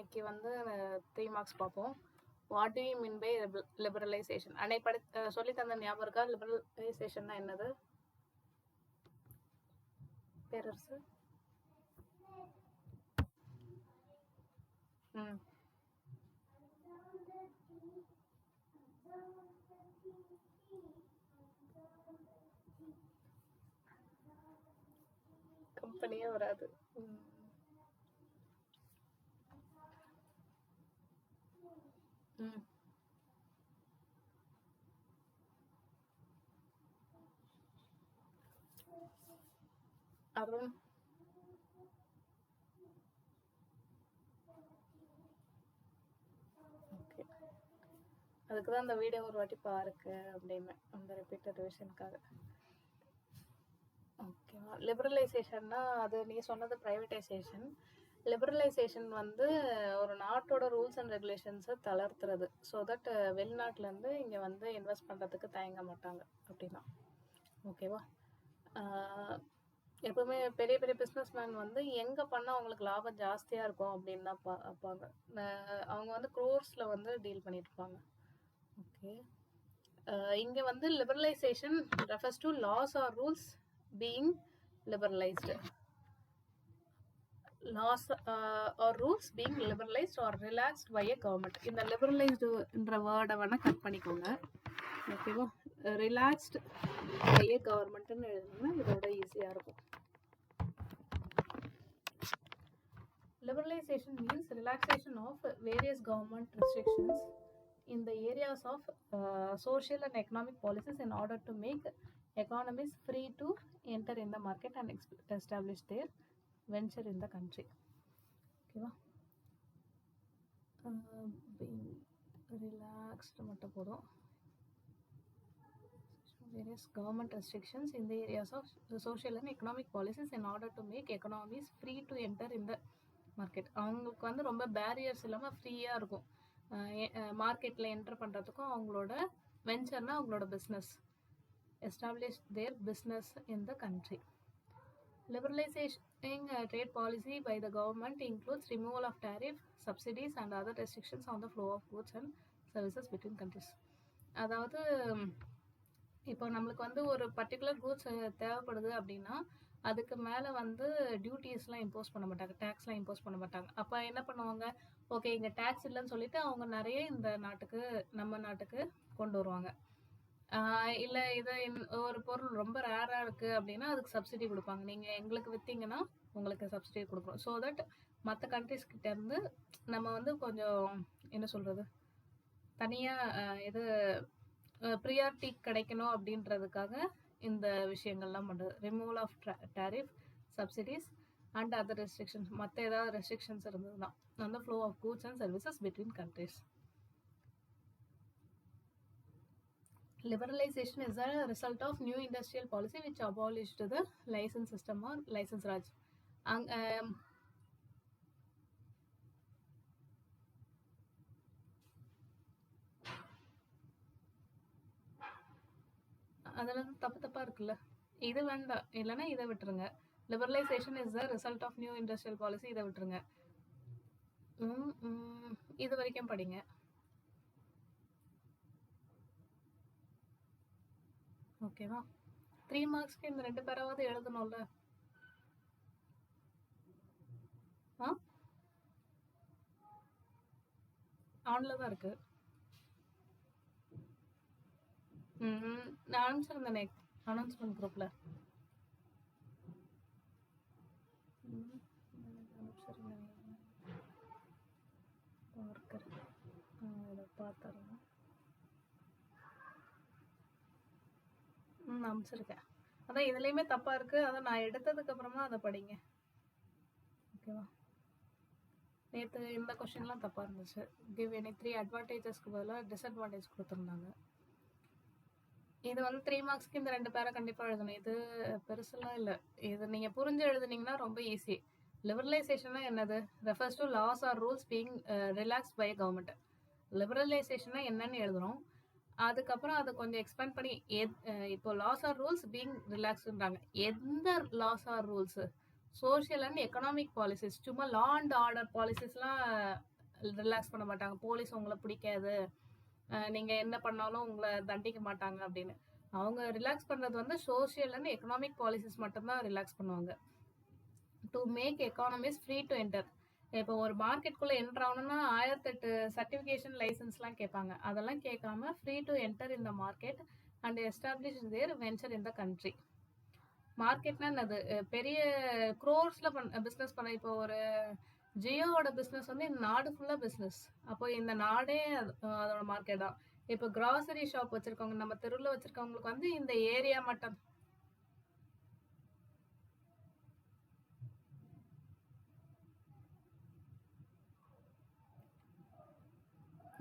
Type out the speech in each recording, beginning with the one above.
இன்னைக்கு வந்து 3 மார்க்ஸ் பார்ப்போம். What do you mean by liberalization? அன்னைக்கு சொல்லி தந்த ஞாபகம் இருக்கா? லிபரலைசேஷன்னா என்னது? பேரரசு. கம்பெனியே வராது. அருண், ஓகே. அதுக்கு தான் அந்த வீடியோ ஒரு வாட்டி பாருக்கு அப்படின்னு அந்த ரிப்பீட்டட் ரிவிஷனுக்காக. ஓகேவா? லிபரலைசேஷன்னா அது நீ சொன்னது ப்ரைவேட்டைசேஷன். லிபரலைசேஷன் வந்து ஒரு நாட்டோட ரூல்ஸ் அண்ட் ரெகுலேஷன்ஸை தளர்த்துறது, ஸோ தட் வெளிநாட்டிலேருந்து இங்கே வந்து இன்வெஸ்ட் பண்ணுறதுக்கு தயங்க மாட்டாங்க அப்படின்னா. ஓகேவா? எப்பவுமே பெரிய பெரிய பிஸ்னஸ் மேன் வந்து எங்கே பண்ணால் அவங்களுக்கு லாபம் ஜாஸ்தியாக இருக்கும் அப்படின்னு தான் பார்ப்பாங்க. அவங்க வந்து க்ரோர்ஸில் வந்து டீல் பண்ணிட்டு இருப்பாங்க. ஓகே. இங்கே வந்து liberalization refers to laws or rules being liberalised. laws or rules being liberalized or relaxed by a government. இந்த liberalizedன்ற வேர்டை வேணால் கட் பண்ணிக்கோங்க. ஓகேவா? ரிலாக்ஸ்ட் பை a governmentன்னு எழுதுனா இதோட ஈஸியாக இருக்கும். Liberalization means relaxation of various government restrictions in the areas of social and economic policies in order to make economies free to enter in the market and establish their venture in the country. ஓகேவா? being relaxed மட்டும் போதும். various government restrictions in the areas of the social and economic policies in order to make economies free to enter in the market. அவங்களுக்கு வந்து ரொம்ப barriers இல்லாமல் ஃப்ரீயாக இருக்கும் மார்க்கெட்டில் என்டர் பண்ணுறதுக்கும். அவங்களோட வெஞ்சர்னா அவங்களோட business, establish their business in the country. Liberalizing trade policy by the government includes removal of tariff, subsidies and other restrictions on the flow of goods and services between countries. அதாவது இப்போ நம்மளுக்கு வந்து ஒரு particular goods தேவைப்படுது அப்படின்னா அதுக்கு மேலே வந்து டியூட்டிஸ்லாம் இம்போஸ் பண்ண மாட்டாங்க, டேக்ஸ்லாம் இம்போஸ் பண்ண மாட்டாங்க. அப்போ என்ன பண்ணுவாங்க, ஓகே இங்கே டேக்ஸ் இல்லைன்னு சொல்லிட்டு அவங்க நிறைய இந்த நாட்டுக்கு, நம்ம நாட்டுக்கு கொண்டு வருவாங்க. இல்லை இதை ஒரு பொருள் ரொம்ப ரேராக இருக்குது அப்படின்னா அதுக்கு சப்சிடி கொடுப்பாங்க. நீங்கள் எங்களுக்கு விற்றீங்கன்னா உங்களுக்கு சப்சிடி கொடுக்குறோம். ஸோ தட் மற்ற கண்ட்ரிஸ்கிட்டேருந்து நம்ம வந்து கொஞ்சம் என்ன சொல்கிறது, தனியாக இது ப்ரியாரிட்டி கிடைக்கணும் அப்படின்றதுக்காக இந்த விஷயங்கள்லாம் பண்ணுறது. Removal of tariff, subsidies and other restrictions. மற்ற ஏதாவது ரெஸ்ட்ரிக்ஷன்ஸ் இருந்ததுன்னா அந்த flow of goods and services between countries. Liberalization is a result of new industrial policy which abolished the license system or license raj. அதில் தப்பாக இருக்குல்ல, இது வேண்டாம், இல்லைன்னா இதை விட்டுருங்க. Liberalization is the result of new industrial policy, இதை விட்டுருங்க. இது வரைக்கும் படிங்க. ஓகேவா? 3 மார்க்ஸ்க்கு இந்த 2 பேராவது எழுதணும்ல. ஆன்ல தான் இருக்கு. நான் அனுப்பிச்சிருந்தேனே அனௌன்ஸ்மெண்ட் குரூப்ல. பார்த்தாருங்க, அனுப்பிச்சிருக்கேன். அதான் இதுலேயுமே தப்பாக இருக்குது, அதை நான் எடுத்ததுக்கு அப்புறமா அதை படிங்க. ஓகேவா? நேற்று இந்த கொஷின்லாம் தப்பாக இருந்துச்சு. கிவ் எனி 3 அட்வான்டேஜஸ்க்கு பதிலாக டிஸ்அட்வான்டேஜ் கொடுத்துருந்தாங்க. இது வந்து 3 மார்க்ஸ்க்கு இந்த 2 பேரை கண்டிப்பாக எழுதணும். இது பெருசெல்லாம் இல்லை, இது நீங்கள் புரிஞ்சு எழுதுனீங்கன்னா ரொம்ப ஈஸி. லிபரலைசேஷன்னா என்னது? Refers to laws or rules being relaxed by government. லிபரலைசேஷன்னா என்னன்னு எழுதுறோம், அதுக்கப்புறம் அதை கொஞ்சம் எக்ஸ்பேண்ட் பண்ணி இப்போ லாஸ் ஆர் ரூல்ஸ் பீயிங் ரிலாக்ஸ்ன்றாங்க. எந்த laws or rules? Social and economic policies. சும்மா லா அண்ட் ஆர்டர் பாலிசிஸ்லாம் ரிலாக்ஸ் பண்ண மாட்டாங்க. போலீஸ் உங்களை பிடிக்காது, நீங்க என்ன பண்ணாலும் உங்களை தண்டிக்க மாட்டாங்க அப்படின்னு. அவங்க ரிலாக்ஸ் பண்றது வந்து சோஷியல் அண்ட் எக்கனாமிக் பாலிசிஸ் மட்டும்தான் ரிலாக்ஸ் பண்ணுவாங்க. To make economies free to enter. இப்போ ஒரு மார்க்கெட்குள்ள என்டர் ஆகணும்னா 1008 சர்டிஃபிகேஷன் லைசன்ஸ்லாம் கேட்பாங்க. அதெல்லாம் கேட்காம free to enter in the market and establish their venture in the country. மார்க்கெட்னா என்னது? பெரிய க்ரோர்ஸ்ல பிஸ்னஸ் பண்ண, இப்போ ஒரு ஜியோவோட பிஸ்னஸ் வந்து இந்த நாடு ஃபுல்லா பிஸ்னஸ். அப்போ இந்த நாடே அதோட மார்க்கெட் தான். இப்போ கிராசரி ஷாப் வச்சிருக்கவங்க, நம்ம தெருவில் வச்சிருக்கவங்களுக்கு வந்து இந்த ஏரியா மட்டும்.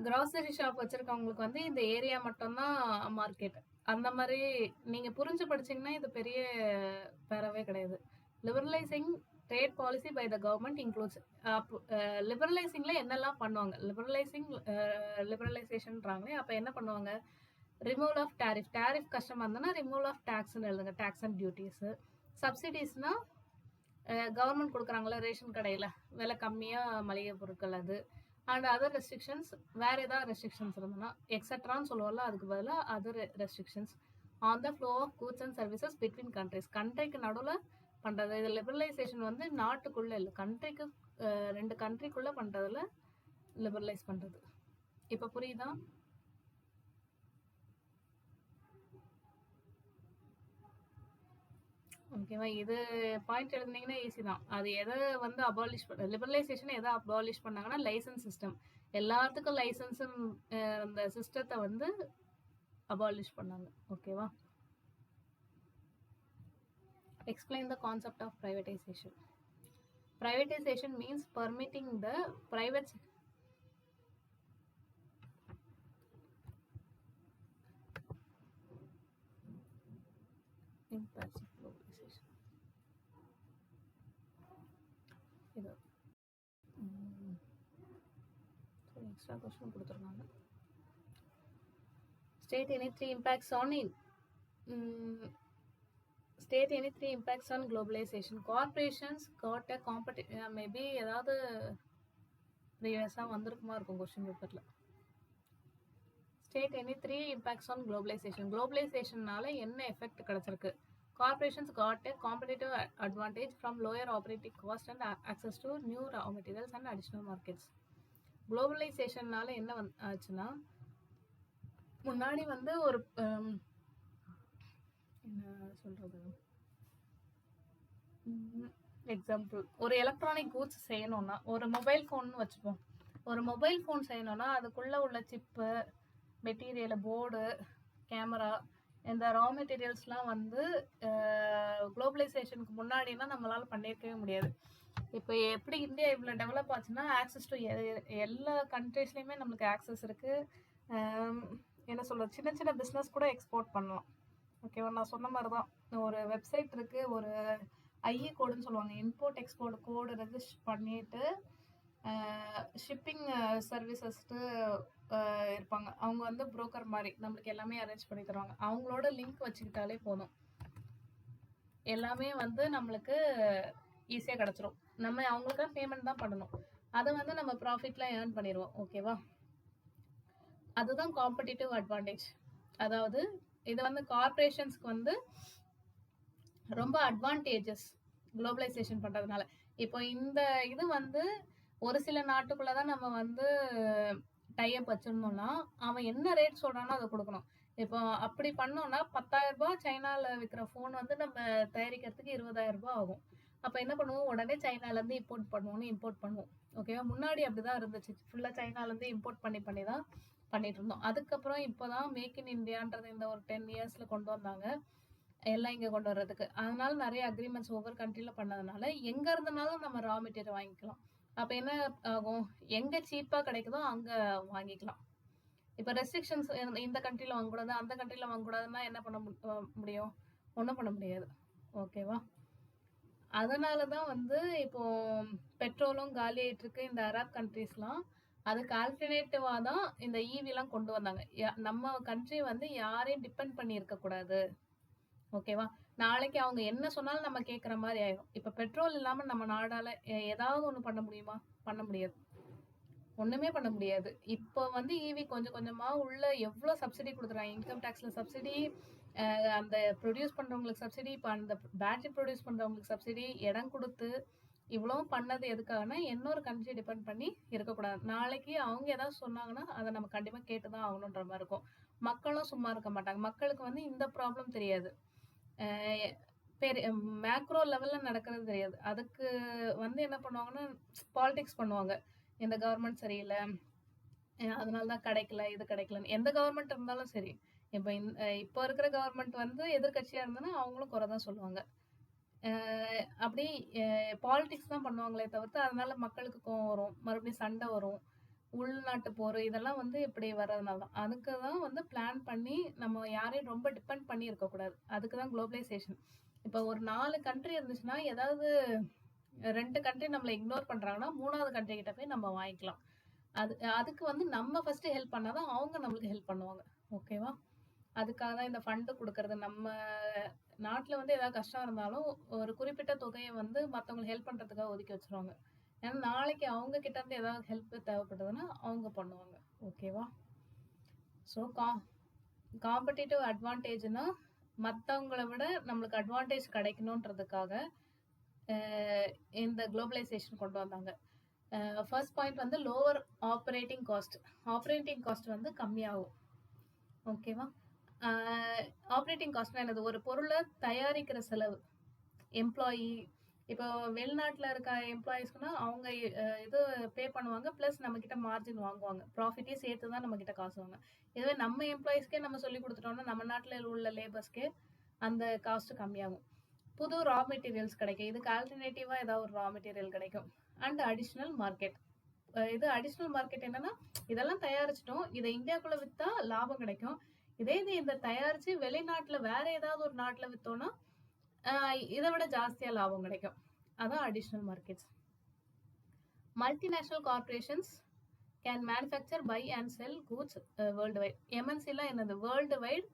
கிராசரி ஷாப் வச்சிருக்கவங்களுக்கு வந்து இந்த ஏரியா மட்டும்தான் மார்க்கெட். அந்த மாதிரி நீங்க புரிஞ்சு படிச்சீங்கன்னா இது பெரிய பேரவே கிடையாது. Liberalising trade policy by the government includes. லிபரலைசிங்ல என்னெல்லாம் பண்ணுவாங்க? லிபரலைசேஷன்றாங்களே, அப்போ என்ன பண்ணுவாங்க? Removal of tariff. டேரிஃப் கஷ்டமா இருந்ததுன்னா ரிமூவல் ஆஃப் டேக்ஸ்ன்னு எழுதுங்க. Tax and duties. சப்சிடிஸ்னா கவர்மெண்ட் கொடுக்குறாங்களா ரேஷன் கடையில் விலை கம்மியாக மளிகை பொருட்கள், அது. அண்ட் அதர் ரெஸ்ட்ரிக்ஷன்ஸ், வேறு ஏதாவது ரெஸ்ட்ரிக்ஷன்ஸ் இருந்ததுன்னா எக்ஸட்ரான்னு சொல்லுவோம்ல, அதுக்கு பதிலாக other restrictions on the flow of goods and services between countries. கண்ட்ரிக்கு நடுவில் பண்ணுறது இது. லிபரலைசேஷன் வந்து நாட்டுக்குள்ளே இல்லை, கண்ட்ரிக்கு, 2 கண்ட்ரிக்குள்ளே பண்ணுறதுல லிபரலைஸ் பண்ணுறது. இப்போ புரியுதா? ஓகேவா? இது பாயிண்ட் எழுதுனீங்கன்னா ஈஸி தான். அது எதை வந்து அபாலிஷ் பண்ண, லிபரலைசேஷன் எதை அபாலிஷ் பண்ணாங்கன்னா லைசன்ஸ் சிஸ்டம். எல்லாத்துக்கும் லைசன்ஸும் அந்த சிஸ்டத்தை வந்து அபாலிஷ் பண்ணாங்க. ஓகேவா? Explain the concept of privatization. Privatization means permitting the private impacts of globalization. இது எக்ஸ்ட்ரா கொஸ்டின் கொடுத்துருக்காங்க. State any 3 impacts on state any 3 impacts on globalization. Corporations got a competition. Maybe ஏதாவது ப்ரீவியஸாக வந்திருக்குமா இருக்கும் கொஸ்டின் பேப்பரில். State any 3 impacts on globalization. குளோபலைசேஷன்னால என்ன effect கிடைச்சிருக்கு? Corporations got a competitive advantage from lower operating cost and access to new raw materials and additional markets. குளோபலைசேஷன்னால என்ன ஆச்சுன்னா, முன்னாடி வந்து ஒரு என்ன சொல்றது, எக்ஸாம்பிள், ஒரு எலக்ட்ரானிக் கூட்ஸ் செய்யணும்னா, ஒரு மொபைல் ஃபோன் வச்சுப்போம். ஒரு மொபைல் ஃபோன் செய்யணும்னா அதுக்குள்ளே உள்ள சிப்பு, மெட்டீரியல், போர்டு, கேமரா, இந்த ரா மெட்டீரியல்ஸ்லாம் வந்து குளோபலைசேஷனுக்கு முன்னாடினா நம்மளால் பண்ணியிருக்கவே முடியாது. இப்போ எப்படி இந்தியா இவ்வளோ டெவலப் ஆச்சுன்னா, ஆக்சஸ் டு எல்லா கண்ட்ரீஸ்லேயுமே நம்மளுக்கு ஆக்சஸ் இருக்குது. என்ன சொல்கிறது, சின்ன சின்ன பிஸ்னஸ் கூட எக்ஸ்போர்ட் பண்ணலாம். ஓகேவா? நான் சொன்ன மாதிரி தான், ஒரு வெப்சைட் இருக்குது, ஒரு ஐஇ கோடுன்னு சொல்லுவாங்க, இம்போர்ட் எக்ஸ்போர்ட் கோடு ரெஜிஸ்டர் பண்ணிவிட்டு ஷிப்பிங் சர்வீசஸ்க்கு இருப்பாங்க. அவங்க வந்து புரோக்கர் மாதிரி நம்மளுக்கு எல்லாமே அரேஞ்ச் பண்ணி தருவாங்க. அவங்களோட லிங்க் வச்சுக்கிட்டாலே போதும், எல்லாமே வந்து நம்மளுக்கு ஈஸியாக கிடச்சிரும். நம்ம அவங்களுக்கு தான் பேமெண்ட் தான் பண்ணணும், அதை வந்து நம்ம ப்ராஃபிட்லாம் ஏர்ன் பண்ணிடுவோம். ஓகேவா? அதுதான் காம்படிட்டிவ் அட்வான்டேஜ். அதாவது இது வந்து கார்பரேஷன்ஸ்க்கு வந்து ரொம்ப அட்வான்டேஜஸ் குளோபலைசேஷன் பண்ணுறதுனால. இப்போ இந்த இது வந்து ஒரு சில நாட்டுக்குள்ளே தான் நம்ம வந்து டைப் வச்சுருந்தோம்னா அவன் என்ன ரேட் சொல்கிறானோ அதை கொடுக்கணும். இப்போ அப்படி பண்ணோம்னா 10,000 ரூபாய் சைனாவில் விற்கிற ஃபோன் வந்து நம்ம தயாரிக்கிறதுக்கு 20,000 ரூபாய் ஆகும். அப்போ என்ன பண்ணுவோம், உடனே சைனாலேருந்து இம்போர்ட் பண்ணுவோம். ஓகேவா? முன்னாடி அப்படி தான் இருந்துச்சு, ஃபுல்லாக சைனாலேருந்து இம்போர்ட் பண்ணி தான் பண்ணிட்டு இருந்தோம். அதுக்கப்புறம் இப்போ தான் மேக் இன் இந்தியான்றது இந்த ஒரு 10 இயர்ஸில் கொண்டு வந்தாங்க, எல்லாம் இங்கே கொண்டு வர்றதுக்கு. அதனால நிறைய அக்ரிமெண்ட்ஸ் ஒவ்வொரு கண்ட்ரியில் பண்ணதுனால எங்கே இருந்தனாலும் நம்ம ரா மெட்டீரியல் வாங்கிக்கலாம். அப்போ என்ன ஆகும், எங்கே சீப்பாக கிடைக்குதோ அங்கே வாங்கிக்கலாம். இப்போ ரெஸ்ட்ரிக்ஷன்ஸ், இந்த கண்ட்ரியில் வாங்கக்கூடாது, அந்த கண்ட்ரியில் வாங்கக்கூடாதுன்னா என்ன பண்ண முடியும்? ஒன்றும் பண்ண முடியாது. ஓகேவா? அதனால தான் வந்து இப்போ பெட்ரோலும் காலி ஆகிட்டு இருக்கு இந்த அரப் கண்ட்ரீஸ்லாம். அதுக்கு ஆல்டர்னேட்டிவாக தான் இந்த ஈவிலாம் கொண்டு வந்தாங்க. நம்ம கண்ட்ரி வந்து யாரையும் டிபெண்ட் பண்ணி இருக்கக்கூடாது. ஓகேவா? நாளைக்கு அவங்க என்ன சொன்னாலும் நம்ம கேட்குற மாரி ஆயிரும். இப்ப பெட்ரோல் இல்லாம நம்ம நாடால ஏதாவது ஒண்ணு பண்ண முடியுமா? பண்ண முடியாது. ஒண்ணுமே பண்ண முடியாது. இப்போ வந்து ஈவி கொஞ்சம் கொஞ்சமா உள்ள எவ்ளோ சப்சிடி குடுக்குறாங்க. இன்கம் டாக்ஸ்ல சப்சிடி, அந்த ப்ரொடியூஸ் பண்றவங்களுக்கு சப்சிடி, இப்ப அந்த பேட்டரி ப்ரொடியூஸ் பண்றவங்களுக்கு சப்சிடி, இடம் குடுத்து இவ்வளவும் பண்ணது எதுக்காகன்னா, இன்னொரு கண்ட்ரி டிபெண்ட் பண்ணி இருக்கக்கூடாது. நாளைக்கு அவங்க ஏதாவது சொன்னாங்கன்னா, அத நம்ம கண்டிப்பா கேட்டு தான் ஆகணுன்ற மாரி இருக்கும். மக்களும் சும்மா இருக்க மாட்டாங்க. மக்களுக்கு வந்து இந்த ப்ராப்ளம் தெரியாது. அ பெரிய மேக்ரோ லெவல்ல நடக்கிறது தெரியாது. அதுக்கு வந்து என்ன பண்ணுவாங்கன்னா, பாலிடிக்ஸ் பண்ணுவாங்க. இந்த கவர்மெண்ட் சரியில்ல. அதனால தான் கிடைக்கல, இது கிடைக்கலன்னு. எந்த கவர்மெண்ட் இருந்தாலும் சரி. இப்ப இப்போ இருக்கிற கவர்மெண்ட் வந்து எதிர்க்கட்சியா இருந்ததுன்னா, அவங்களும் குறை தான் சொல்லுவாங்க. அ அப்படி பாலிடிக்ஸ் தான் பண்ணுவாங்களே தவிர்த்து, அதனால மக்களுக்கு கோவம் வரும். மறுபடியும் சண்டை வரும். உள்நாட்டு போர் இதெல்லாம் வந்து இப்படி வர்றதுனால தான். அதுக்கு தான் வந்து பிளான் பண்ணி நம்ம யாரையும் ரொம்ப டிபெண்ட் பண்ணி இருக்கக்கூடாது. அதுக்கு தான் குளோபலைசேஷன். இப்போ ஒரு 4 கண்ட்ரி இருந்துச்சுன்னா, ஏதாவது 2 கண்ட்ரி நம்மள இக்னோர் பண்றாங்கன்னா, 3வது கண்ட்ரி கிட்ட போய் நம்ம வாங்கிக்கலாம். அதுக்கு வந்து நம்ம ஃபர்ஸ்ட் ஹெல்ப் பண்ணா தான் அவங்க நம்மளுக்கு ஹெல்ப் பண்ணுவாங்க. ஓகேவா? அதுக்காக தான் இந்த ஃபண்ட் குடுக்கறது. நம்ம நாட்டுல வந்து ஏதாவது கஷ்டம் இருந்தாலும், ஒரு குறிப்பிட்ட தொகைய வந்து மத்தவங்களுக்கு ஹெல்ப் பண்றதுக்காக ஒதுக்கி வச்சுருவாங்க. ஏன்னா நாளைக்கு அவங்க கிட்ட இருந்து ஏதாவது ஹெல்ப் தேவைப்படுதுன்னா, அவங்க பண்ணுவாங்க. ஓகேவா? ஸோ காம்படிட்டிவ் அட்வான்டேஜ்னா, மத்தவங்கள விட நம்மளுக்கு அட்வான்டேஜ் கிடைக்கணுன்றதுக்காக, அ இந்த குளோபலைசேஷன் கொண்டு வந்தாங்க. ஃபர்ஸ்ட் பாயிண்ட் வந்து lower operating cost. Operating cost வந்து கம்மியாகும். ஓகேவா? ஆ ஆப்பரேட்டிங் காஸ்ட்னா என்னது? ஒரு பொருள தயாரிக்கிற செலவு. எம்ப்ளாயி இப்போ வெளிநாட்டுல இருக்க எம்ப்ளாயீஸ்க்குன்னா, அவங்க இது பே பண்ணுவாங்க. பிளஸ் நம்மகிட்ட மார்ஜின் வாங்குவாங்க. ப்ராஃபிட்டையும் சேர்த்து தான் நம்மகிட்ட காசு வாங்குவாங்க. இதுவே நம்ம எம்ப்ளாயீஸ்க்கே நம்ம சொல்லிக் குடுத்துட்டோம்னா, நம்ம நாட்டுல உள்ள லேபர்ஸ்க்கே அந்த காஸ்ட் கம்மியாகும். புது ரா மெட்டீரியல்ஸ் கிடைக்கும். இதுக்கு ஆல்டர்னேட்டிவா ஏதாவது ஒரு ரா மெட்டீரியல் கிடைக்கும். And additional market. இது அடிஷனல் மார்க்கெட் என்னன்னா, இதெல்லாம் தயாரிச்சுட்டோம். இத இந்தியாக்குள்ள வித்தா லாபம் கிடைக்கும். இதே இது இந்த தயாரிச்சு வெளிநாட்டுல வேற ஏதாவது ஒரு நாட்டுல வித்தோம்னா, இத விட ஜாஸ்தியா லாபம் கிடைக்கும். அதான் additional markets. Multinational corporations can manufacture, buy and sell goods world wide. எம்என்சிலாம் என்னது? வேர்ல்டு வைட்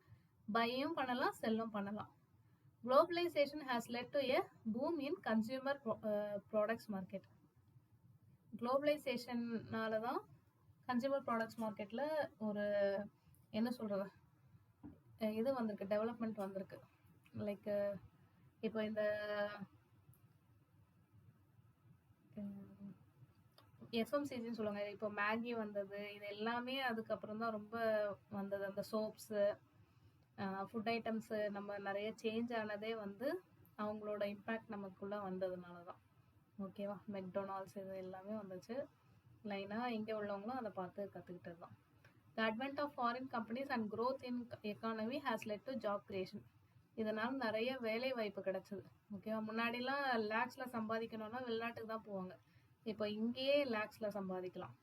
பையும் பண்ணலாம், செல்லும் பண்ணலாம். Globalization has led to a boom in consumer products market. குளோபலைசேஷன்னால தான் கன்சியூமர் ப்ராடக்ட்ஸ் மார்க்கெட்ல ஒரு என்ன சொல்றது, இது வந்திருக்கு, டெவலப்மெண்ட் வந்திருக்கு. லைக் இப்போ இந்த எஃப்எம்சிஜின்னு சொல்லுவாங்க. இப்போ மேகி வந்தது, இது எல்லாமே அதுக்கப்புறம் தான் ரொம்ப வந்தது. அந்த சோப்ஸு, ஃபுட் ஐட்டம்ஸு நம்ம நிறைய சேஞ்ச் ஆனதே வந்து அவங்களோட இம்பேக்ட் நமக்குள்ள வந்ததுனால தான். ஓகேவா? மெக்டொனால்ட்ஸ் இது எல்லாமே வந்துச்சு. லைனாக இங்கே உள்ளவங்களும் அதை பார்த்து கற்றுக்கிட்டது தான். The advent of foreign companies and growth in economy has led to job creation. இதனால நிறைய வேலை வாய்ப்பு கிடைச்சது. ஓகேவா? முன்னாடிலாம் லேக்ஸில் சம்பாதிக்கணும்னா வெளிநாட்டுக்கு தான் போவாங்க. இப்போ இங்கேயே லேக்ஸில் சம்பாதிக்கலாம்.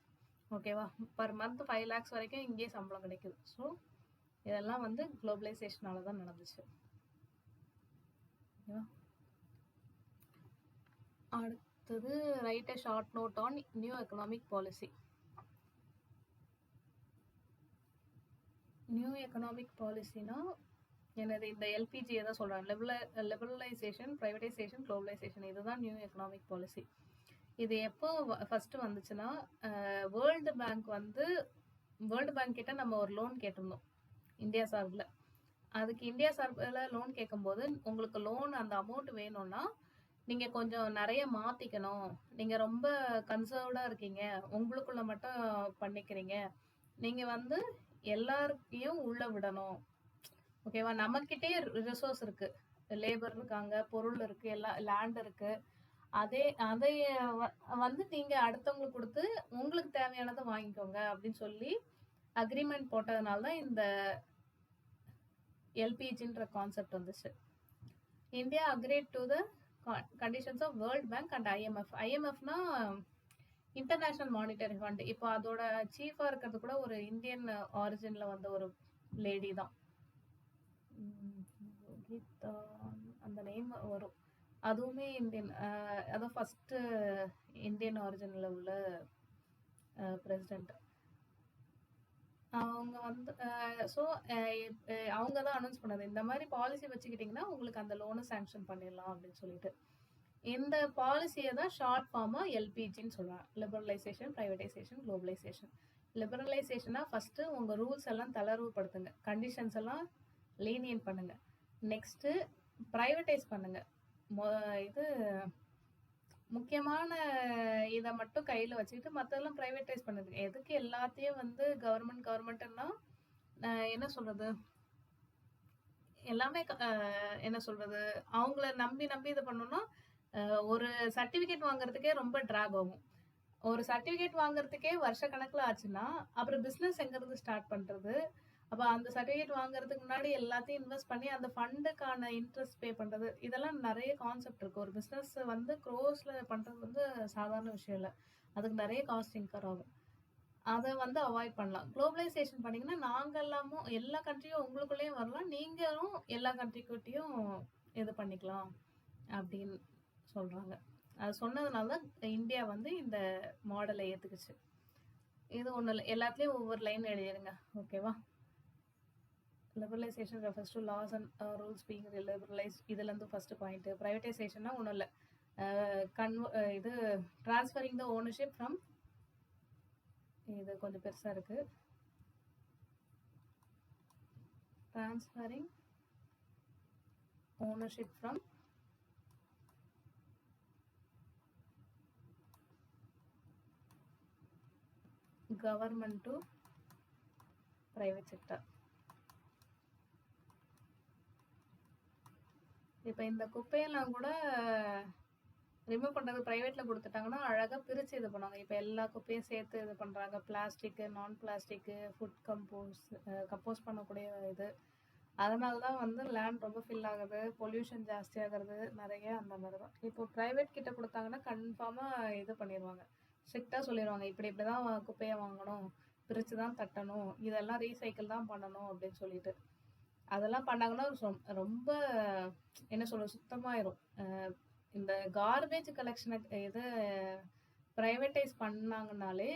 ஓகேவா? பர் மந்த் 5 lakhs வரைக்கும் இங்கேயே சம்பளம் கிடைக்குது. ஸோ இதெல்லாம் வந்து குளோபலைசேஷனால தான் நடந்துச்சு. ஓகேவா? அடுத்தது right a short note on new economic policy. New economic பாலிசினா என்னது? இந்த எல்பிஜி எதை சொல்கிறாங்க? Liberalisation, privatisation, globalisation. இதுதான் நியூ எக்கனாமிக் பாலிசி. இது எப்போ ஃபர்ஸ்ட் வந்துச்சுன்னா, வேர்ல்டு பேங்க் வந்து வேர்ல்டு பேங்க் கிட்ட நம்ம ஒரு லோன் கேட்டிருந்தோம் இந்தியா சார்பில். அதுக்கு இந்தியா சார்பில் லோன் கேட்கும்போது, உங்களுக்கு லோன் அந்த அமௌண்ட் வேணும்னா நீங்கள் கொஞ்சம் நிறைய மாற்றிக்கணும், நீங்கள் ரொம்ப கன்சர்வ்டாக இருக்கீங்க, உங்களுக்குள்ள மட்டும் பண்ணிக்கிறீங்க, நீங்கள் வந்து எல்லாருக்கையும் உள்ள விடணும். ஓகேவா? நம்மக்கிட்டே ரிசோர்ஸ் இருக்கு, லேபர் இருக்காங்க, பொருள் இருக்கு, எல்லாம் லேண்ட் இருக்கு. அதை வந்து நீங்க அடுத்தவங்களுக்கு கொடுத்து உங்களுக்கு தேவையானதை வாங்கிக்கோங்க அப்படின்னு சொல்லி அக்ரிமெண்ட் போட்டதுனால தான் இந்த எல்பிஜின்ற கான்செப்ட் வந்துச்சு. India agreed to the conditions of World Bank and IMF. ஐஎம்எஃப்னா இன்டர்நேஷனல் மானிட்டரி ஃபண்ட். இப்போ அதோட சீஃபா இருக்கிறது கூட ஒரு இந்தியன் ஆரிஜின்ல வந்த ஒரு லேடி தான். அந்த நேம் வரும். அதுவுமே இந்தியன். அதான் ஃபர்ஸ்ட் இந்தியன் ஆரிஜினில் உள்ள பிரசிடெண்ட். அவங்க வந்து அவங்க தான் அனௌன்ஸ் பண்ணது. இந்த மாரி பாலிசி வச்சுக்கிட்டீங்கன்னா, உங்களுக்கு அந்த லோன சாங்ஷன் பண்ணிடலாம் அப்படின்னு சொல்லிட்டு. இந்த பாலிசிய தான் ஷார்ட் ஃபார்மா எல்பிஜின்னு சொல்றாங்க. Liberalisation, privatisation, globalisation. லிபரலைசேஷன்னா ஃபர்ஸ்ட்டு உங்க ரூல்ஸ் எல்லாம் தளர்வுபடுத்துங்க. கண்டிஷன்ஸ் எல்லாம் லீனியன்ட் பண்ணுங்க. நெக்ஸ்ட்டு பிரைவேடைஸ் பண்ணுங்க. மொ இது முக்கியமான இத மட்டும் கையில வச்சுக்கிட்டு மத்ததெல்லாம் பிரைவேடைஸ் பண்ணுது. எதுக்கு எல்லாத்தையும் வந்து கவர்மெண்ட்ன்னா என்ன சொல்றது? எல்லாமே என்ன சொல்றது? அவங்கள நம்பி நம்பி இது பண்ணோம்னா, ஒரு சர்டிஃபிகேட் வாங்குறதுக்கே ரொம்ப டிராக் ஆகும். ஒரு சர்டிஃபிகேட் வாங்குறதுக்கே வருஷக்கணக்குல ஆச்சுன்னா, அப்புறம் பிசினஸ் எங்கருந்து ஸ்டார்ட் பண்றது? அப்ப அந்த சர்டிஃபிகேட் வாங்குறதுக்கு முன்னாடி எல்லாத்தையும் இன்வெஸ்ட் பண்ணி அந்த ஃபண்டுக்கான இன்ட்ரெஸ்ட் பே பண்றது. இதெல்லாம் நெறைய கான்செப்ட் இருக்கு. ஒரு பிசினஸ் வந்து குரோர்ஸ்ல பண்றது வந்து சாதாரண விஷயம் இல்ல. அதுக்கு நெறைய காஸ்ட் இன்கர் ஆகும். அத வந்து அவாய்ட் பண்ணலாம். குளோபலைசேஷன் பண்ணீங்கன்னா, நாங்க எல்லாமும் எல்லா கண்ட்ரியும் உங்களுக்குள்ளேயும் வரலாம். நீங்களும் எல்லா கண்ட்ரிகிட்டயும் இது பண்ணிக்கலாம் அப்படின்னு சொல்றாங்க. அது சொன்னதுனால தான் இந்தியா வந்து இந்த மாடலை ஏத்துக்குச்சு. இது ஒண்ணும் இல்ல. எல்லாத்துலயும் ஒவ்வொரு லைன் எழுதிருங்க. ஓகேவா? Liberalization refers to laws and rules being liberalized. இதுல இருந்து ஃபர்ஸ்ட் பாயிண்ட். பிரைவேடைசேஷன்னா ஒண்ணும் இல்ல. இது transferring the ownership from இது கொஞ்சம் பெருசா இருக்கு. transferring ownership from government to private sector. இப்ப இந்த குப்பையெல்லாம் கூட ரிமூவ் பண்றது பிரைவேட்ல கொடுத்துட்டாங்கன்னா அழகா பிரிச்சு இது பண்ணுவாங்க. இப்ப எல்லா குப்பையும் சேர்த்து இது பண்றாங்க. பிளாஸ்டிக், நான் பிளாஸ்டிக், ஃபுட் கம்போஸ் பண்ணக்கூடிய இது. அதனாலதான் வந்து லேண்ட் ரொம்ப ஃபில் ஆகுது, பொல்யூஷன் ஜாஸ்தி ஆகுறது, நிறைய அந்த மாதிரி தான். இப்போ பிரைவேட் கிட்ட கொடுத்தாங்கன்னா கன்ஃபார்மா இது பண்ணிடுவாங்க. ஸ்ட்ரிக்டா சொல்லிடுவாங்க, இப்படி இப்படிதான் குப்பையை வாங்கணும், பிரிச்சு தான் தட்டணும், இதெல்லாம் ரீசைக்கிள் தான் பண்ணணும் அப்படின்னு சொல்லிட்டு. அதெல்லாம் பண்ணாங்கன்னா ரொம்ப என்ன சொல்ற சுத்தமாயிரும். இந்த கார்பேஜ் கலெக்ஷனை இது பிரைவேட்டைஸ் பண்ணாங்கனாலே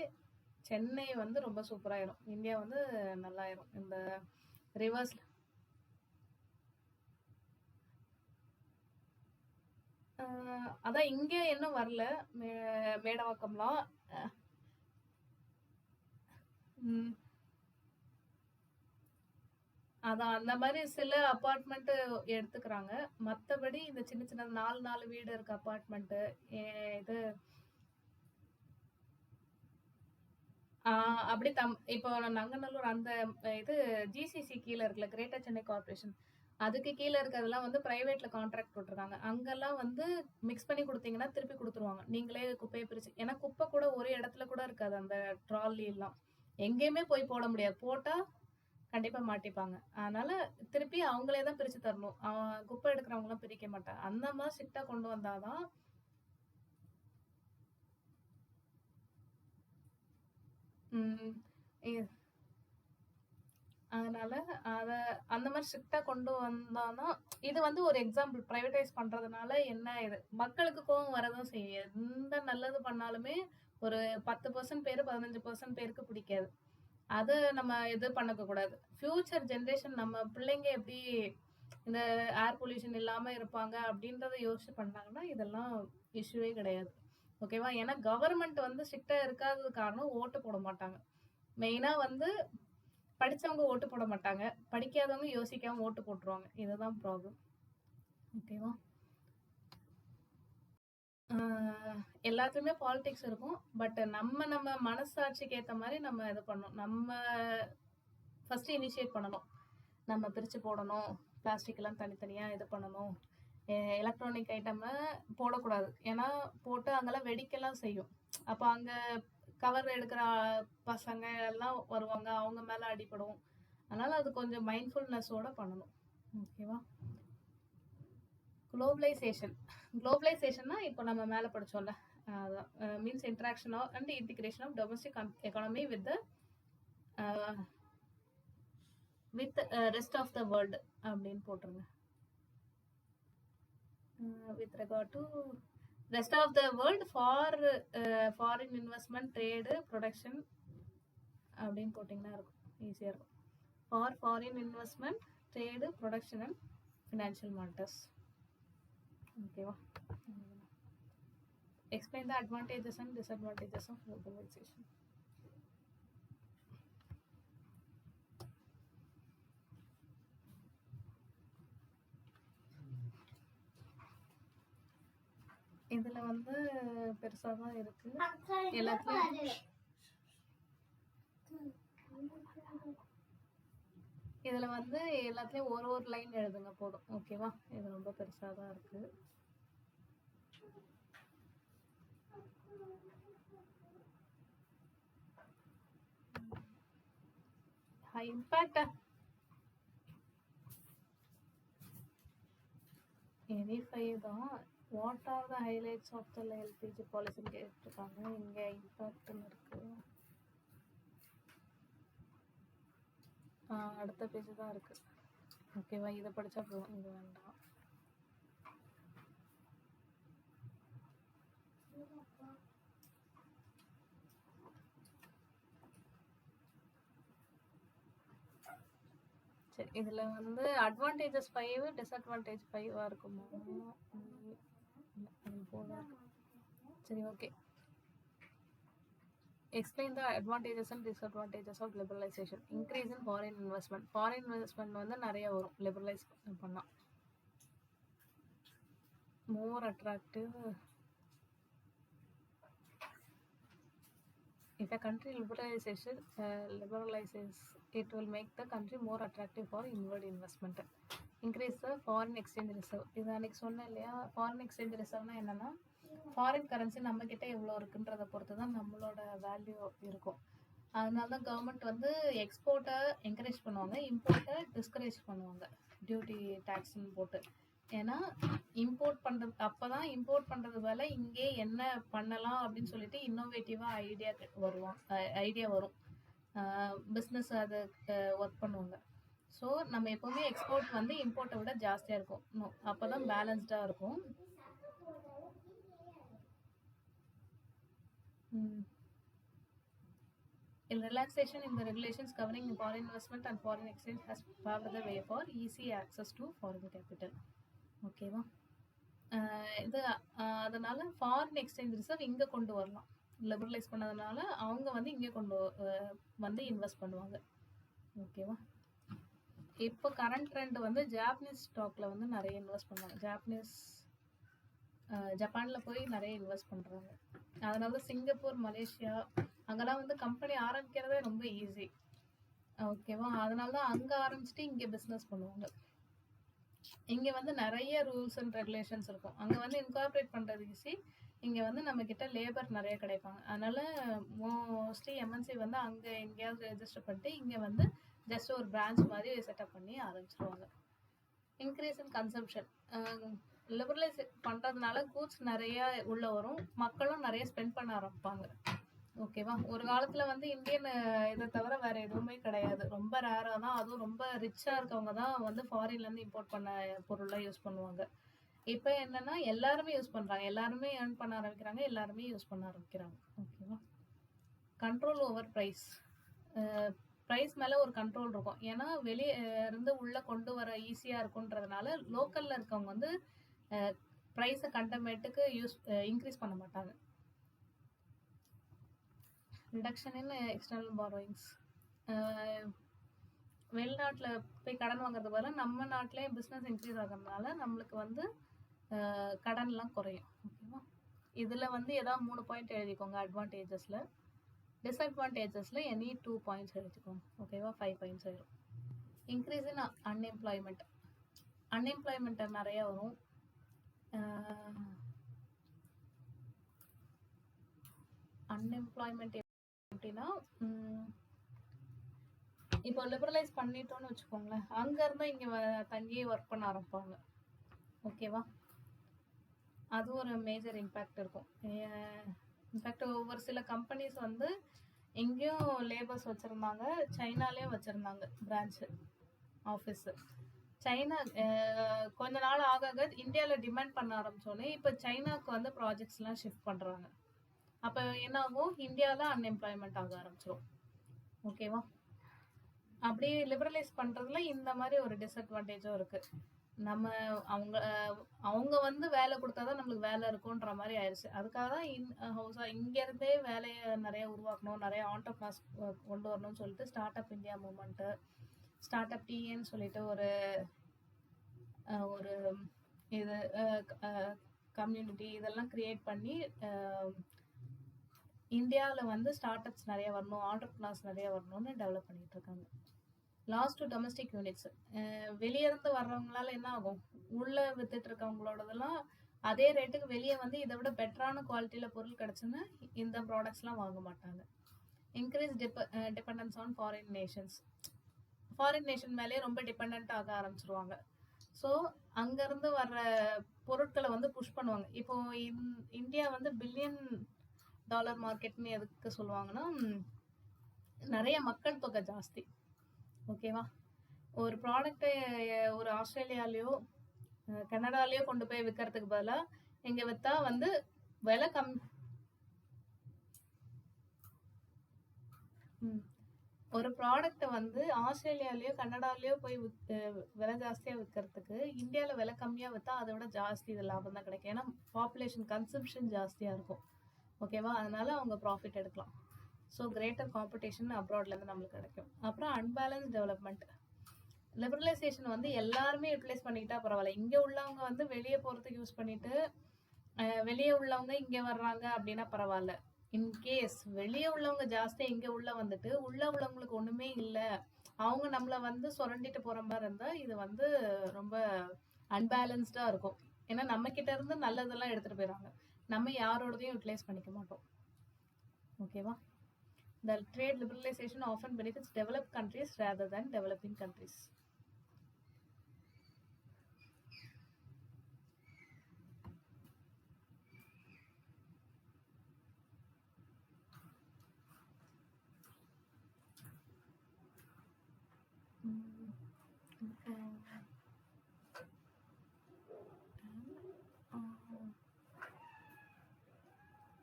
சென்னை வந்து ரொம்ப சூப்பராயிரும். இந்தியா வந்து நல்லாயிரும். இந்த ரிவர்ஸ்ல அதான் இங்க இன்னும் வரல. மேடவாக்கம்லாம் அதான் அந்த மாதிரி சில அபார்ட்மெண்ட் எடுத்துக்கிறாங்க. மத்தபடி இந்த சின்ன சின்ன 4 வீடு இருக்க அபார்ட்மெண்ட் இது அப்படி இப்போ நங்கநல்லூர் அந்த இது ஜிசிசி கீழே இருக்குல்ல, கிரேட்டர் சென்னை கார்பரேஷன், அதுக்கு கீழே இருக்கிறதெல்லாம் வந்து பிரைவேட்ல கான்ட்ராக்ட் போட்டிருக்காங்க. அங்கெல்லாம் வந்து மிக்ஸ் பண்ணி கொடுத்தீங்கன்னா திருப்பி கொடுத்துருவாங்க. நீங்களே குப்பையை பிரிச்சு, ஏன்னா குப்பை கூட ஒரு இடத்துல கூட இருக்காது. அந்த ட்ராலி எல்லாம் எங்கேயுமே போய் போட முடியாது. போட்டா கண்டிப்பா மாட்டிப்பாங்க. அதனால திருப்பி அவங்களே தான் பிரிச்சு தரணும். குப்பை எடுக்கிறவங்க எல்லாம் பிரிக்க மாட்டாங்க. அந்த மாதிரி ஸ்ட்ரிக்டா கொண்டு வந்தாதான் அதனால அத அந்த மாதிரி ஸ்ட்ரிக்டா கொண்டு வந்தாதான் இது வந்து ஒரு எக்ஸாம்பிள். பிரைவேடைஸ் பண்றதுனால என்ன இது மக்களுக்கு கோவம் வரதான் செய்யும். எந்த நல்லது பண்ணாலுமே ஒரு 10% பேரு 15% பேருக்கு பிடிக்காது. அது நம்ம இது பண்ணக்க கூடாது. ஃபியூச்சர் ஜெனரேஷன் நம்ம பிள்ளைங்க எப்படி இந்த ஏர் பொல்யூஷன் இல்லாம இருப்பாங்க அப்படின்றத யோசிச்சு பண்ணாங்கன்னா இதெல்லாம் இஷ்யூவே கிடையாது. ஓகேவா? ஏன்னா கவர்மெண்ட் வந்து ஸ்ட்ரிக்டா இருக்காதது காரணம் ஓட்டு போட மாட்டாங்க. மெயினா வந்து படிச்சவங்க ஓட்டு போட மாட்டாங்க, படிக்காதவங்க யோசிக்காம ஓட்டு போட்டுருவாங்க. இதுதான் ப்ராப்ளம். ஓகேவா? எல்லாத்துலயுமே பாலிடிக்ஸ் இருக்கும். பட் நம்ம மனசாட்சிக்கு ஏத்த மாதிரி நம்ம இது பண்ணணும். நம்ம ஃபர்ஸ்ட் இனிஷியேட் பண்ணணும். நம்ம பிரிச்சு போடணும், பிளாஸ்டிக் எல்லாம் தனித்தனியா இது பண்ணணும், எலக்ட்ரானிக் ஐட்டம் போடக்கூடாது. ஏன்னா போட்டு அங்கெல்லாம் வெடிக்கலாம் செய்யும். அப்ப அங்க கவர் எடுக்கிற பசங்க எல்லாம் வருவாங்க, அவங்க மேல அடிபடும். அதனால அது கொஞ்சம் மைண்ட்ஃபுல்னஸோட பண்ணணும். ஓகேவா? குளோபலைசேஷன்னா இப்போ நம்ம மேல படிச்சோம்ல, means interaction and integration of domestic economy with rest of the world அப்படின்னு போட்டுருங்க. with regard to rest of the world for foreign investment, trade, production அப்படின்னு போட்டிங்கன்னா இருக்கும். ஈஸியாக இருக்கும். For foreign investment, trade, production and financial matters. ஓகேவா? Explain the advantages and disadvantages of globalisation. இதுல வந்து பெருசா தான் இருக்கு எல்லாத்துலயும். இதுல வந்து எல்லாத்துலயும் ஒரு லைன் எழுதுங்க போதும். ஓகேவா? இது ரொம்ப பெருசா தான் இருக்கு. இம்பாக்ட் எனி 5 தான். What are the highlights of the LPG பாலிசின்னு கேட்டிருக்காங்க. இங்க இம்பாக்ட்னு இருக்கு. அடுத்த பேஜ் தான் இருக்கு. ஓகேவா? இதை படிச்சா போதும், இது வேண்டாம். சரி, இதுல வந்து அட்வான்டேஜஸ் 5, டிஸ்அட்வான்டேஜ் 5 இருக்குமா? சரி, okay. Explain the advantages and disadvantages of liberalization. Increase in foreign investment. Foreign investment வந்து நிறைய வரும் liberalize பண்ணா. More attractive. If a country liberalizes, it will make the country more attractive for inward investment. Increase the foreign exchange reserve. இது அன்னைக்கு சொன்னேன் இல்லையா? foreign exchange reserve என்னன்னா, foreign currency நம்ம கிட்ட எவ்வளோ இருக்குன்றத பொறுத்து தான் நம்மளோட வேல்யூ இருக்கும். அதனால தான் கவர்மெண்ட் வந்து எக்ஸ்போர்ட்டை என்கரேஜ் பண்ணுவாங்க, இம்போர்ட்டை டிஸ்கரேஜ் பண்ணுவாங்க டியூட்டி டேக்ஸ்ன்னு போட்டு. ஏன்னா இம்போர்ட் பண்ணுறது, அப்போ தான் இம்போர்ட் பண்ணுறது வேலை இங்கே என்ன பண்ணலாம் அப்படின்னு சொல்லிட்டு இன்னோவேட்டிவாக ஐடியா வரும். பிஸ்னஸ் அதை ஒர்க் பண்ணுவாங்க. ஸோ நம்ம எப்போவுமே எக்ஸ்போர்ட் வந்து இம்போர்ட்டை விட ஜாஸ்தியாக இருக்கும். அப்போ தான் பேலன்ஸ்டாக இருக்கும். Relaxation in the regulations covering foreign investment and foreign exchange has paved the way for easy access to foreign capital. ஓகேவா? இது அதனால ஃபாரின் எக்ஸ்சேஞ்ச் ரிசர்வ் இங்கே கொண்டு வரலாம். லிபரலைஸ் பண்ணதுனால அவங்க வந்து இங்கே கொண்டு வந்து இன்வெஸ்ட் பண்ணுவாங்க. ஓகேவா? இப்போ கரண்ட் ட்ரெண்ட் வந்து ஜாப்பனீஸ் ஸ்டாக்ல வந்து நிறைய இன்வெஸ்ட் பண்ணுவாங்க. ஜப்பானில் போய் நிறைய இன்வெஸ்ட் பண்ணுறாங்க. அதனால சிங்கப்பூர், மலேசியா அங்கெல்லாம் வந்து கம்பெனி ஆரம்பிக்கிறதே ரொம்ப ஈஸி. ஓகேவா? அதனால தான் அங்கே ஆரம்பிச்சுட்டு இங்கே பிஸ்னஸ் பண்ணுவாங்க. இங்கே வந்து நிறைய ரூல்ஸ் அண்ட் ரெகுலேஷன்ஸ் இருக்கும். அங்கே வந்து இன்கார்பரேட் பண்ணுறது ஈஸி. இங்கே வந்து நம்மக்கிட்ட லேபர் நிறைய கிடைப்பாங்க. அதனால மோஸ்ட்லி எம்என்சி வந்து அங்கே எங்கேயாவது ரெஜிஸ்டர் பண்ணிட்டு இங்கே வந்து ஜஸ்ட் ஒரு பிரான்ச் மாதிரி செட்டப் பண்ணி ஆரம்பிச்சிருவாங்க. Increase in consumption. லிபரலைஸ் பண்ணுறதுனால கூட்ஸ் நிறைய உள்ள வரும், மக்களும் நிறைய ஸ்பெண்ட் பண்ண ஆரம்பிப்பாங்க. ஓகேவா? ஒரு காலத்தில் வந்து இந்தியன் இதை தவிர வேறு எதுவுமே கிடையாது. ரொம்ப ரேராக தான், அதுவும் ரொம்ப ரிச்சாக இருக்கவங்க தான் வந்து ஃபாரின்லேருந்து இம்போர்ட் பண்ண பொருளாக யூஸ் பண்ணுவாங்க. இப்போ என்னென்னா எல்லாருமே யூஸ் பண்ணுறாங்க, எல்லாருமே ஏர்ன் பண்ண ஆரம்பிக்கிறாங்க, எல்லாருமே யூஸ் பண்ண ஆரம்பிக்கிறாங்க. ஓகேவா? Control over price. ப்ரைஸ் மேலே ஒரு கண்ட்ரோல் இருக்கும். ஏன்னா வெளியே இருந்து உள்ளே கொண்டு வர ஈஸியாக இருக்குன்றதுனால லோக்கலில் இருக்கவங்க வந்து ப்ரைஸை கண்டமேட்டுக்கு இன்க்ரீஸ் பண்ண மாட்டாங்க. Reduction in external borrowings. வெளிநாட்டில் போய் கடன் வாங்குறது போல நம்ம நாட்டிலே பிஸ்னஸ் இன்க்ரீஸ் ஆகிறதுனால நம்மளுக்கு வந்து கடன்லாம் குறையும். ஓகேவா? இதில் வந்து ஏதாவது 3 பாயிண்ட் எழுதிக்கோங்க அட்வான்டேஜஸில். டிஸ்அட்வான்டேஜஸில் எனி 2 பாயிண்ட்ஸ் எழுதிக்கோங்க. ஓகேவா? 5 பாயிண்ட்ஸ் ஆயிடும். Increase in unemployment. அன்எம்ப்ளாய்மெண்ட் நிறையா வரும். அன்எம்ப்ளாய்மெண்ட் எப்படின்னா, இப்போ லிபரலைஸ் பண்ணிட்டோன்னு வச்சுக்கோங்களேன், அங்கேருந்து இங்கே தங்கியே ஒர்க் பண்ண ஆரம்பிப்பாங்க. ஓகேவா? அது ஒரு மேஜர் இம்பேக்ட் இருக்கும். இன்ஃபேக்ட் ஒவ்வொரு சில கம்பெனிஸ் வந்து எங்கேயும் லேபர்ஸ் வச்சுருந்தாங்க, சைனாலேயும் வச்சுருந்தாங்க பிரான்ச்சு ஆஃபீஸு. சைனா கொஞ்ச நாள் ஆக இந்தியாவில் டிமாண்ட் பண்ண ஆரம்பித்தோன்னே இப்போ சைனாவுக்கு வந்து ப்ராஜெக்ட்ஸ்லாம் ஷிஃப்ட் பண்ணுறாங்க. அப்போ என்ன ஆகும்? இந்தியாவில் அன்எம்ப்ளாய்மெண்ட் ஆக ஆரம்பிச்சிடும். ஓகேவா? அப்படி லிபரலைஸ் பண்றதுல இந்த மாதிரி ஒரு டிஸ்அட்வான்டேஜும் இருக்கு. நம்ம அவங்க அவங்க வந்து வேலை கொடுத்தாதான் நம்மளுக்கு வேலை இருக்குன்ற மாதிரி ஆயிடுச்சு. அதுக்காக தான் இங்க இருந்தே வேலையை நிறைய உருவாக்கணும், நிறைய ஆண்டர்பிரினர்ஸ் கொண்டு வரணும்னு சொல்லிட்டு start up India movement, start up டிஏன்னு சொல்லிட்டு ஒரு ஒரு இது கம்யூனிட்டி இதெல்லாம் கிரியேட் பண்ணி இந்தியாவில் வந்து ஸ்டார்ட் அப்ஸ் நிறைய வரணும், ஆண்டர்பிரினர்ஸ் நிறைய வரணும்னு டெவலப் பண்ணிட்டு இருக்காங்க. லாஸ்ட் டு டொமஸ்டிக் யூனிட்ஸ், வெளியே இருந்து வர்றவங்களால என்ன ஆகும், உள்ள வித்துட்டு இருக்கவங்களோடதெல்லாம் அதே ரேட்டுக்கு வெளியே வந்து இதை விட பெட்டரான குவாலிட்டியில பொருள் கிடைச்சுன்னு இந்த ப்ராடக்ட்ஸ்லாம் வாங்க மாட்டாங்க. Increase dependence on foreign Nations, foreign nation மேலேயே ரொம்ப டிபெண்ட் ஆக ஆரம்பிச்சிருவாங்க. ஸோ அங்கேருந்து வர்ற பொருட்களை வந்து புஷ் பண்ணுவாங்க. இப்போ இந்தியா வந்து $1 பில்லியன் மார்க்கெட்னு எதுக்கு சொல்லுவாங்கன்னா, நிறைய மக்கள் தொகை ஜாஸ்தி. ஓகேவா, ஒரு ப்ராடக்டை ஒரு ஆஸ்திரேலியாலேயோ கனடாலேயோ கொண்டு போய் விற்கிறதுக்கு பதிலாக இங்கே விற்றா வந்து விலை ஒரு ப்ராடக்டை வந்து ஆஸ்திரேலியாலேயோ கனடாலேயோ போய் விலை ஜாஸ்தியாக விற்கிறதுக்கு இந்தியாவில் விலை கம்மியாக விற்றா அதை விட ஜாஸ்தி இது லாபம் தான் கிடைக்கும். ஏன்னா பாப்புலேஷன் கன்சம்ஷன் ஜாஸ்தியாக இருக்கும். ஓகேவா, அதனால அவங்க ப்ராஃபிட் எடுக்கலாம். ஸோ கிரேட்டர் காம்படிஷன் அப்ராட்லேருந்து நம்மளுக்கு கிடைக்கும். அப்புறம் அன்பேலன்ஸ் டெவலப்மெண்ட், லிபரலைசேஷன் வந்து எல்லாருமே யூட்டிலைஸ் பண்ணிக்கிட்டா பரவாயில்ல. இங்கே உள்ளவங்க வந்து வெளியே போகிறதுக்கு யூஸ் பண்ணிட்டு வெளியே உள்ளவங்க இங்கே வர்றாங்க அப்படின்னா பரவாயில்ல. இன்கேஸ் வெளியே உள்ளவங்க ஜாஸ்தியாக இங்கே உள்ள வந்துட்டு உள்ள உள்ளவங்களுக்கு ஒன்றுமே இல்லை, அவங்க நம்மளை வந்து சுரண்டிட்டு போகிற மாதிரி இருந்தால் இது வந்து ரொம்ப அன்பேலன்ஸ்டாக இருக்கும். ஏன்னா நம்ம கிட்ட இருந்து நல்லதெல்லாம் எடுத்துகிட்டு போயிடுவாங்க, நம்ம யாரோடதையும் யூட்டிலைஸ் பண்ணிக்க மாட்டோம். ஓகேவா, the trade liberalization often benefits developed countries rather than developing countries.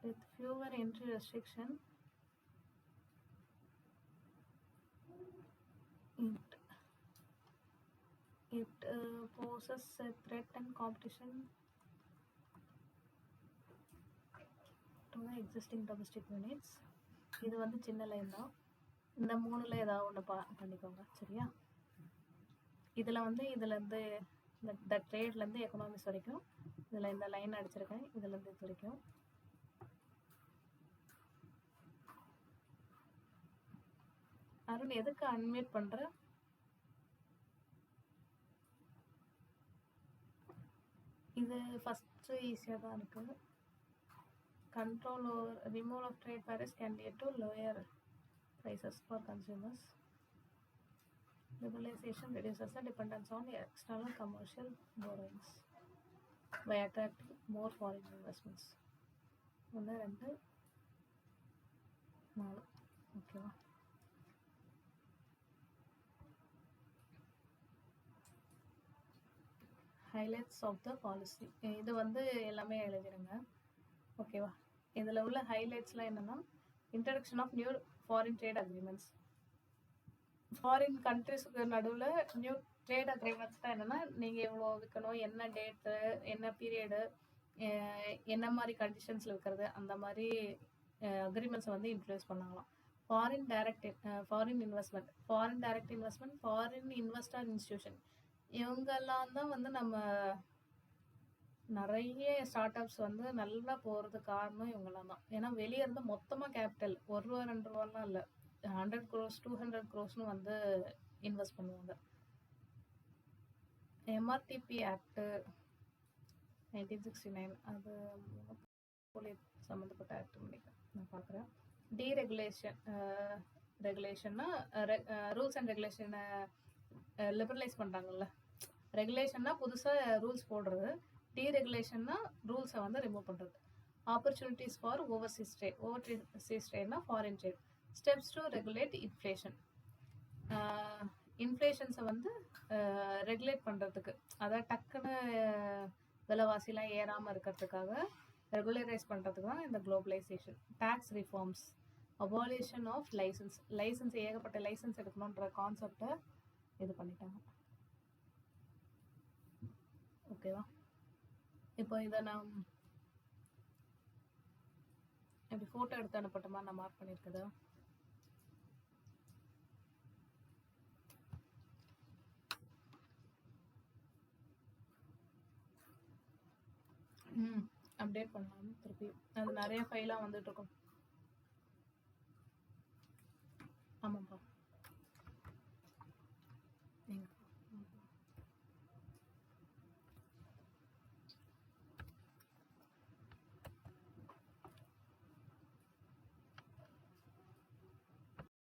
With fewer entry restriction, it poses a threat and competition to the existing domestic units. இது வந்து சின்ன லைன் தான், இந்த 3ல் ஏதாவது ஒன்று பண்ணிக்கோங்க. சரியா, இதில் வந்து இதுலேருந்து இந்த ட்ரேட்லேருந்து எக்கனாமிக்ஸ் வரைக்கும் இதில் இந்த லைன் அடிச்சிருக்கேன், இதுலேருந்து இது வரைக்கும். அருண் எதுக்கு அன்மியூட் பண்ற? இது ஃபர்ஸ்ட் ஈஸியாக தான் இருக்கு. Control over removal of trade barriers can lead to lower prices for consumers. Liberalization reduces the dependence on external commercial borrowings by attracting more foreign investments. 1 2 4. ஓகேவா, ஹைலைட்ஸ் ஆஃப் த பாலிசி, இது வந்து எல்லாமே எழுதிடுங்க. ஓகேவா, இதில் உள்ள ஹைலைட்ஸ்லாம் என்னென்னா, introduction of new foreign trade agreements, foreign கண்ட்ரிஸுக்கு நடுவில் நியூ ட்ரேட் அக்ரிமெண்ட்ஸ் தான் என்னென்னா, நீங்கள் எவ்வளோ விற்கணும், என்ன டேட்டு, என்ன பீரியடு, என்ன மாதிரி கண்டிஷன்ஸில் விற்கிறது, அந்த மாதிரி அக்ரிமெண்ட்ஸை வந்து இன்ட்ரடியூஸ் பண்ணாங்களாம். Foreign direct investment, foreign investor institution, இவங்கெல்லாம் தான் வந்து நம்ம நிறைய ஸ்டார்ட் அப்ஸ் வந்து நல்லா போகிறதுக்கு காரணம் இவங்கெல்லாம் தான். ஏன்னா வெளியே இருந்து மொத்தமாக கேபிட்டல் ₹1 ₹2 இல்லை, 100 crores 200 crores வந்து இன்வெஸ்ட் பண்ணுவாங்க. எம்ஆர்டிபி ஆக்டு 1969, அது சம்மந்தப்பட்ட ஆக்ட் நான் பார்க்குறேன். ரெகுலேஷன்னா ரூல்ஸ் அண்ட் ரெகுலேஷனை லிபரலைஸ் பண்ணுறாங்கல்ல. ரெகுலேஷன்னா புதுசாக ரூல்ஸ் போடுறது, டீரெகுலேஷன்னா ரூல்ஸை வந்து ரிமூவ் பண்ணுறது. ஆப்பர்ச்சுனிட்டிஸ் ஃபார் ஓவர்சீஸ் ட்ரேட்னா foreign trade. Steps to regulate inflation, இன்ஃப்ளேஷன்ஸை வந்து ரெகுலேட் பண்ணுறதுக்கு, அதாவது டக்குன்னு விலைவாசிலாம் ஏறாமல் இருக்கிறதுக்காக ரெகுலரைஸ் பண்ணுறதுக்கு தான் இந்த globalization. Tax reforms, abolition of licence ஏகப்பட்ட லைசன்ஸ் எடுக்கணுன்ற கான்செப்டை இது பண்ணிட்டாங்க. ஓகேவா? இப்போ இதை நான் இப்படி ஃபோட்டோ எடுத்து அனுப்பட்டுமா? நான் மார்க் பண்ணியிருக்கதா? அப்டேட் பண்ணலாம் திருப்பி. அது நிறைய ஃபைலாக வந்துட்டு இருக்கும்.